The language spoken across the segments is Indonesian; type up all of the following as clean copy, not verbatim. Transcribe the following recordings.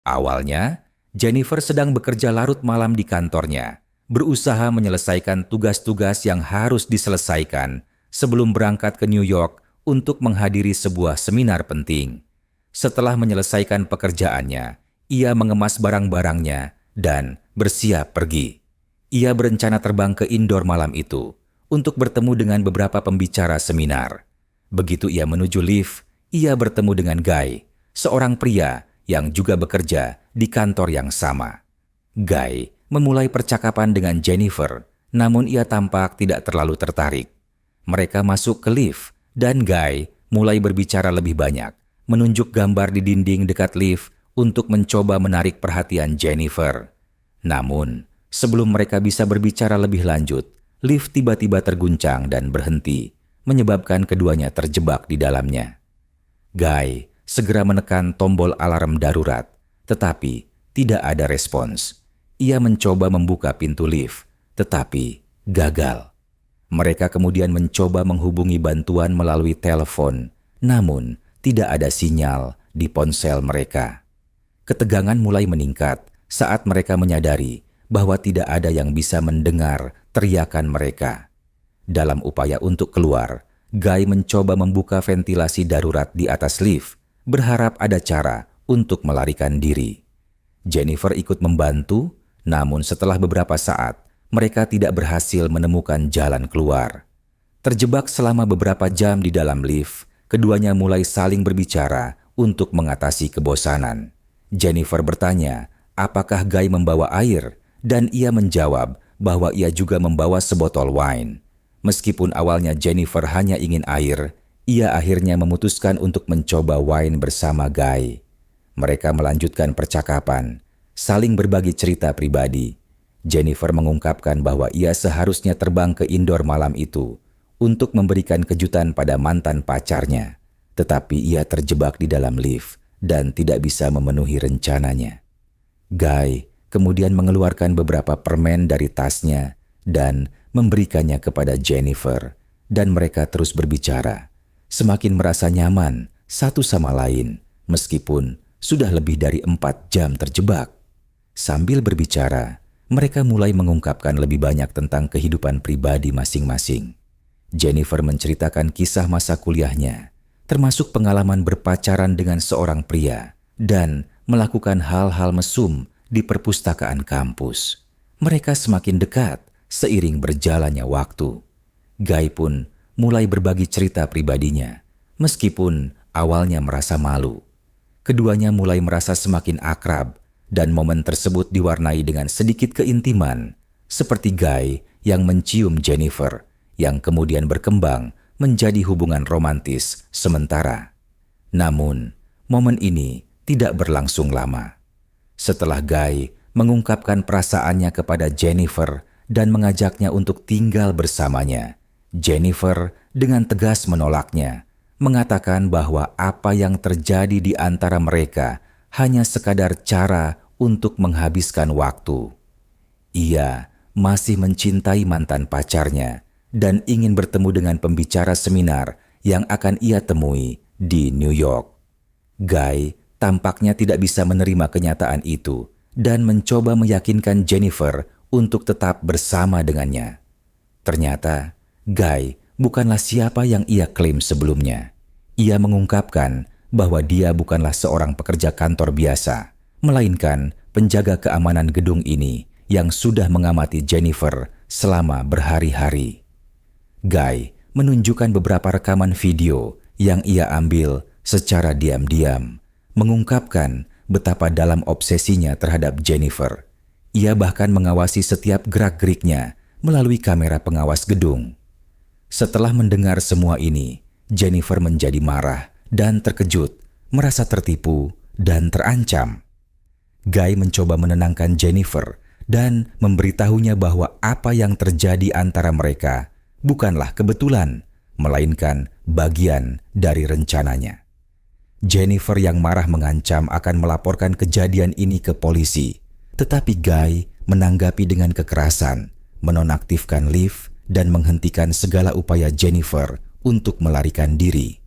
Awalnya, Jennifer sedang bekerja larut malam di kantornya, berusaha menyelesaikan tugas-tugas yang harus diselesaikan sebelum berangkat ke New York untuk menghadiri sebuah seminar penting. Setelah menyelesaikan pekerjaannya, ia mengemas barang-barangnya dan bersiap pergi. Ia berencana terbang ke indoor malam itu untuk bertemu dengan beberapa pembicara seminar. Begitu ia menuju lift, ia bertemu dengan Guy, seorang pria yang juga bekerja di kantor yang sama. Guy memulai percakapan dengan Jennifer, namun ia tampak tidak terlalu tertarik. Mereka masuk ke lift dan Guy mulai berbicara lebih banyak, menunjuk gambar di dinding dekat lift untuk mencoba menarik perhatian Jennifer. Namun, sebelum mereka bisa berbicara lebih lanjut, lift tiba-tiba terguncang dan berhenti, menyebabkan keduanya terjebak di dalamnya. Guy segera menekan tombol alarm darurat, tetapi tidak ada respons. Ia mencoba membuka pintu lift, tetapi gagal. Mereka kemudian mencoba menghubungi bantuan melalui telepon, namun tidak ada sinyal di ponsel mereka. Ketegangan mulai meningkat saat mereka menyadari bahwa tidak ada yang bisa mendengar teriakan mereka. Dalam upaya untuk keluar, Guy mencoba membuka ventilasi darurat di atas lift, berharap ada cara untuk melarikan diri. Jennifer ikut membantu, namun setelah beberapa saat, mereka tidak berhasil menemukan jalan keluar. Terjebak selama beberapa jam di dalam lift, keduanya mulai saling berbicara untuk mengatasi kebosanan. Jennifer bertanya, apakah Guy membawa air, dan ia menjawab bahwa ia juga membawa sebotol wine. Meskipun awalnya Jennifer hanya ingin air, ia akhirnya memutuskan untuk mencoba wine bersama Guy. Mereka melanjutkan percakapan, saling berbagi cerita pribadi. Jennifer mengungkapkan bahwa ia seharusnya terbang ke indoor malam itu untuk memberikan kejutan pada mantan pacarnya, tetapi ia terjebak di dalam lift dan tidak bisa memenuhi rencananya. Guy kemudian mengeluarkan beberapa permen dari tasnya dan memberikannya kepada Jennifer, dan mereka terus berbicara, semakin merasa nyaman satu sama lain, meskipun sudah lebih dari 4 jam terjebak. Sambil berbicara, mereka mulai mengungkapkan lebih banyak tentang kehidupan pribadi masing-masing. Jennifer menceritakan kisah masa kuliahnya, termasuk pengalaman berpacaran dengan seorang pria, dan melakukan hal-hal mesum di perpustakaan kampus. Mereka semakin dekat seiring berjalannya waktu. Guy pun mulai berbagi cerita pribadinya, meskipun awalnya merasa malu. Keduanya mulai merasa semakin akrab, dan momen tersebut diwarnai dengan sedikit keintiman, seperti Guy yang mencium Jennifer, yang kemudian berkembang menjadi hubungan romantis sementara. Namun, momen ini tidak berlangsung lama. Setelah Guy mengungkapkan perasaannya kepada Jennifer dan mengajaknya untuk tinggal bersamanya, Jennifer dengan tegas menolaknya, mengatakan bahwa apa yang terjadi di antara mereka hanya sekadar cara untuk menghabiskan waktu. Ia masih mencintai mantan pacarnya dan ingin bertemu dengan pembicara seminar yang akan ia temui di New York. Guy tampaknya tidak bisa menerima kenyataan itu dan mencoba meyakinkan Jennifer untuk tetap bersama dengannya. Ternyata, Guy bukanlah siapa yang ia klaim sebelumnya. Ia mengungkapkan bahwa dia bukanlah seorang pekerja kantor biasa, melainkan penjaga keamanan gedung ini yang sudah mengamati Jennifer selama berhari-hari. Guy menunjukkan beberapa rekaman video yang ia ambil secara diam-diam, mengungkapkan betapa dalam obsesinya terhadap Jennifer. Ia bahkan mengawasi setiap gerak-geriknya melalui kamera pengawas gedung. Setelah mendengar semua ini, Jennifer menjadi marah dan terkejut, merasa tertipu dan terancam. Guy mencoba menenangkan Jennifer dan memberitahunya bahwa apa yang terjadi antara mereka bukanlah kebetulan, melainkan bagian dari rencananya. Jennifer yang marah mengancam akan melaporkan kejadian ini ke polisi, tetapi Guy menanggapi dengan kekerasan, menonaktifkan lift dan menghentikan segala upaya Jennifer untuk melarikan diri.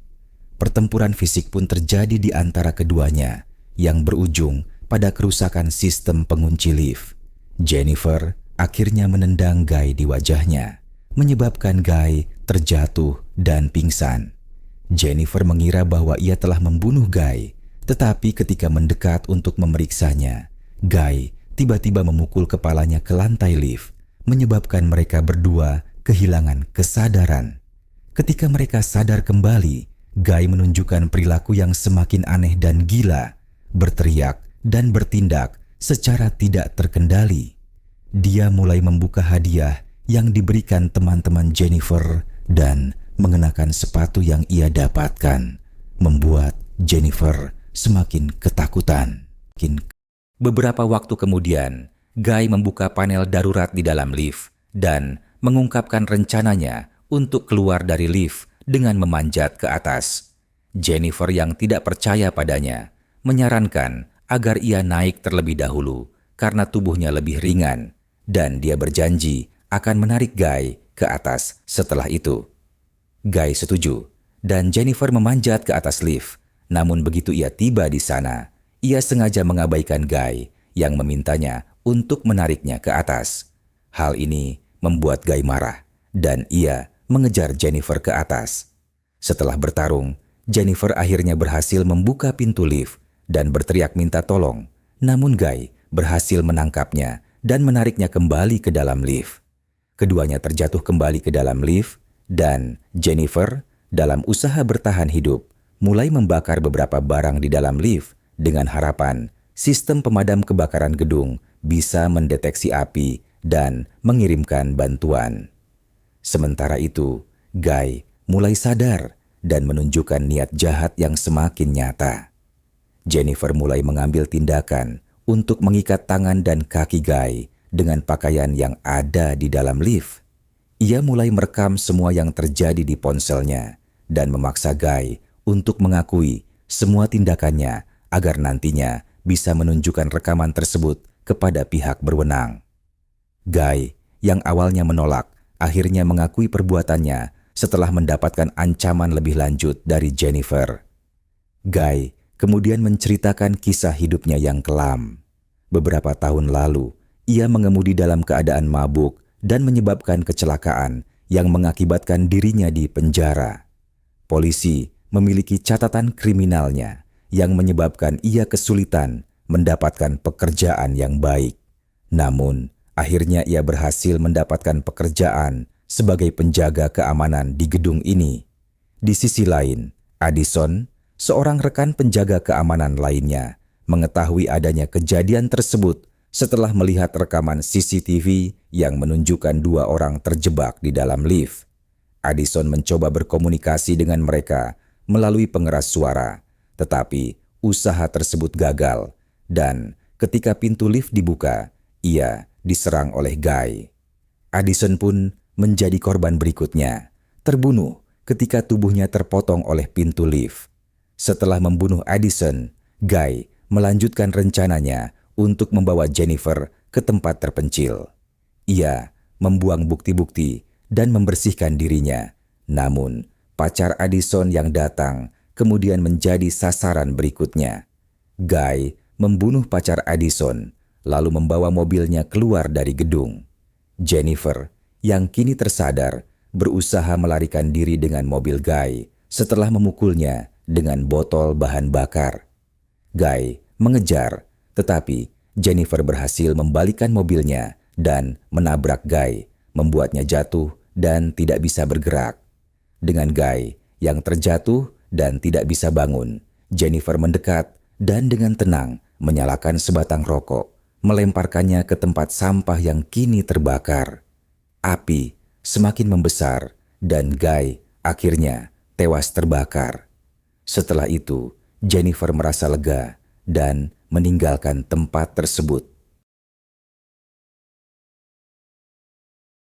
Pertempuran fisik pun terjadi di antara keduanya yang berujung pada kerusakan sistem pengunci lift. Jennifer akhirnya menendang Guy di wajahnya, menyebabkan Guy terjatuh dan pingsan. Jennifer mengira bahwa ia telah membunuh Guy, tetapi ketika mendekat untuk memeriksanya, Guy tiba-tiba memukul kepalanya ke lantai lift, menyebabkan mereka berdua kehilangan kesadaran. Ketika mereka sadar kembali, Guy menunjukkan perilaku yang semakin aneh dan gila, berteriak dan bertindak secara tidak terkendali. Dia mulai membuka hadiah yang diberikan teman-teman Jennifer dan mengenakan sepatu yang ia dapatkan, membuat Jennifer semakin ketakutan. Beberapa waktu kemudian, Guy membuka panel darurat di dalam lift dan mengungkapkan rencananya untuk keluar dari lift dengan memanjat ke atas. Jennifer yang tidak percaya padanya menyarankan agar ia naik terlebih dahulu karena tubuhnya lebih ringan, dan dia berjanji akan menarik Guy ke atas setelah itu. Guy setuju dan Jennifer memanjat ke atas lift. Namun begitu ia tiba di sana, ia sengaja mengabaikan Guy yang memintanya untuk menariknya ke atas. Hal ini membuat Guy marah dan ia mengejar Jennifer ke atas. Setelah bertarung, Jennifer akhirnya berhasil membuka pintu lift dan berteriak minta tolong. Namun Guy berhasil menangkapnya dan menariknya kembali ke dalam lift. Keduanya terjatuh kembali ke dalam lift dan Jennifer dalam usaha bertahan hidup mulai membakar beberapa barang di dalam lift dengan harapan sistem pemadam kebakaran gedung bisa mendeteksi api dan mengirimkan bantuan. Sementara itu, Guy mulai sadar dan menunjukkan niat jahat yang semakin nyata. Jennifer mulai mengambil tindakan untuk mengikat tangan dan kaki Guy dengan pakaian yang ada di dalam lift. Ia mulai merekam semua yang terjadi di ponselnya dan memaksa Guy untuk mengakui semua tindakannya agar nantinya bisa menunjukkan rekaman tersebut kepada pihak berwenang. Guy yang awalnya menolak akhirnya mengakui perbuatannya setelah mendapatkan ancaman lebih lanjut dari Jennifer. Guy kemudian menceritakan kisah hidupnya yang kelam. Beberapa tahun lalu, ia mengemudi dalam keadaan mabuk dan menyebabkan kecelakaan yang mengakibatkan dirinya di penjara. Polisi memiliki catatan kriminalnya yang menyebabkan ia kesulitan mendapatkan pekerjaan yang baik. Namun, akhirnya ia berhasil mendapatkan pekerjaan sebagai penjaga keamanan di gedung ini. Di sisi lain, Addison, seorang rekan penjaga keamanan lainnya, mengetahui adanya kejadian tersebut setelah melihat rekaman CCTV yang menunjukkan dua orang terjebak di dalam lift. Addison mencoba berkomunikasi dengan mereka melalui pengeras suara, tetapi usaha tersebut gagal dan ketika pintu lift dibuka, ia diserang oleh Guy. Addison pun menjadi korban berikutnya, terbunuh ketika tubuhnya terpotong oleh pintu lift. Setelah membunuh Addison, Guy melanjutkan rencananya untuk membawa Jennifer ke tempat terpencil. Ia membuang bukti-bukti dan membersihkan dirinya. Namun, pacar Addison yang datang kemudian menjadi sasaran berikutnya. Guy membunuh pacar Addison, lalu membawa mobilnya keluar dari gedung. Jennifer, yang kini tersadar, berusaha melarikan diri dengan mobil Guy setelah memukulnya dengan botol bahan bakar. Guy mengejar, tetapi Jennifer berhasil membalikkan mobilnya dan menabrak Guy, membuatnya jatuh dan tidak bisa bergerak. Dengan Guy yang terjatuh dan tidak bisa bangun, Jennifer mendekat dan dengan tenang menyalakan sebatang rokok, melemparkannya ke tempat sampah yang kini terbakar. Api semakin membesar dan Guy akhirnya tewas terbakar. Setelah itu, Jennifer merasa lega dan meninggalkan tempat tersebut.